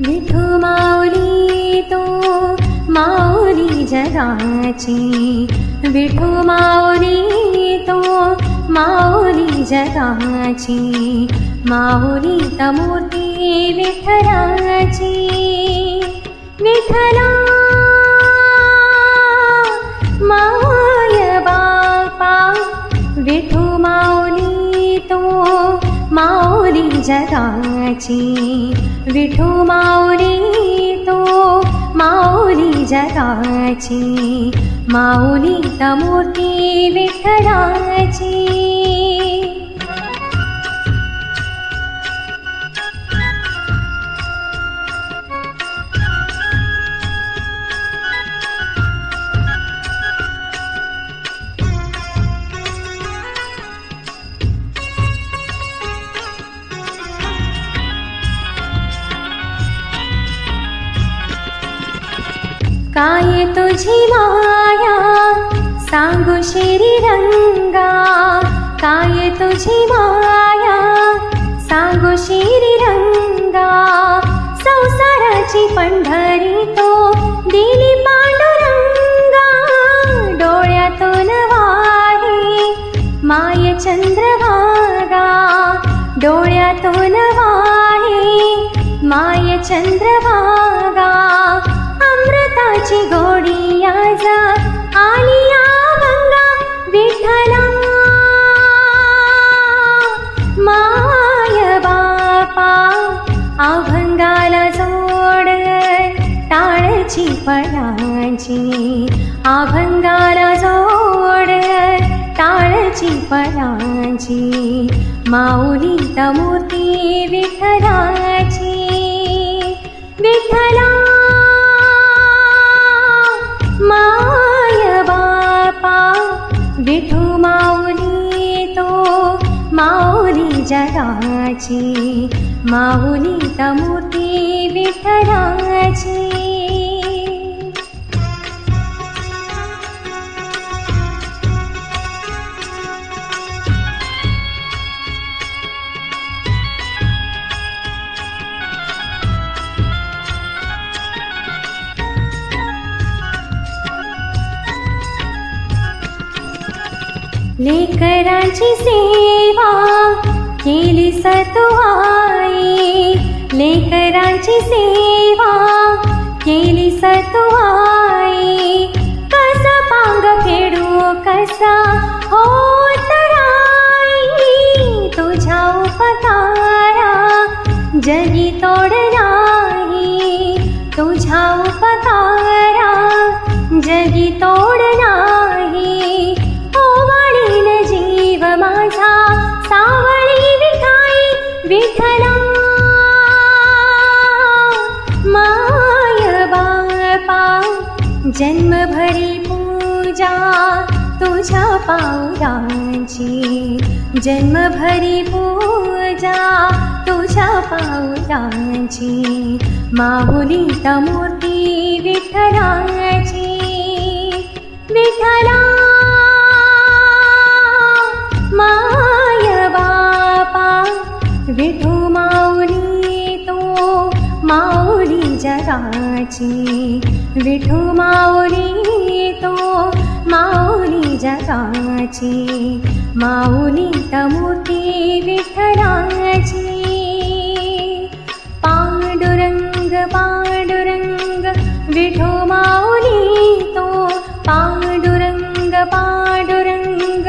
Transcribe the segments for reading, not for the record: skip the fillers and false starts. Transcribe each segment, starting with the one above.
विठू माऊली तो माऊली जगाची, विठू माऊली तो माऊली जगाची, माऊली तमूर्ती विठ्ठलाची। विठ्ठला माय बापा, विठू माऊली तो माऊली जगाची, विठू माऊली तो माऊली जगाची, माऊली तमूर्ती विठ्ठलाची। काय तुझी माया सांगू श्रीरंगा, काय तुझी माया सांगू श्रीरंगा, संसाराची पंढरी तो दिली पांडुरंगा, डोळ्यातून वाहे माय चंद्रभागा, डोळ्यातून वाहे माय चंद्रभागा, अमृताची गोडी आज आली अभंगा, विठ्ठला माय बापा, अभंगाला जोड टाळची फळाची, अभंगाला जोड टाळची फळाची, माऊली तमूर्ती विठ्ठलाची। विठ्ठला माय बापा, विठू माऊली तो माऊली जगाची, माऊली तमूर्ती विठ्ठलाची। लेकरांची सेवा केली सतुआई, लेकरांची सेवा केली सतुआई, कसा पांग फेडू कसा होत राई, तुझ्या उपकारा जगी तोड नाही, तुझ्या उपकारा जगी तोड नाही, माझा सावळी विठाई, विठ्ठला माय बापा, जन्मभरी पूजा तुझ्या पावलांची, जन्मभरी पूजा तुझ्या पावलांची, माऊली तमूर्ती विठ्ठलाची। विठ्ठला माय बापा, विठू माऊली तो माऊली जगाची, विठू माऊली तो माऊली जगाची, माऊली तमूर्ती विठ्ठलाची। पांडुरंग पांडुरंग विठू माऊली तो, पांडुरंग पांडुरंग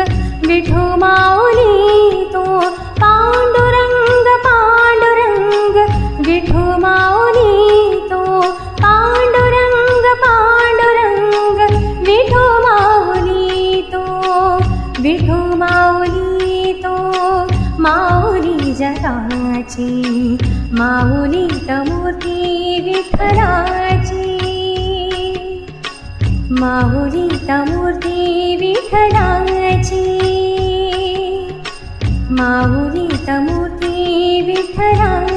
विठू माऊली तो, पांडुरंग पांडुरंग विठू माऊली तो, पांडुरंग पांडुरंग विठू माऊली तो, विठू माऊली तो माऊली जगाची, माऊली तमूर्ती विठ्ठलाची, माऊली तमूर्ती विठ्ठलाची, माऊली तमूर्ती विठ्ठलाची।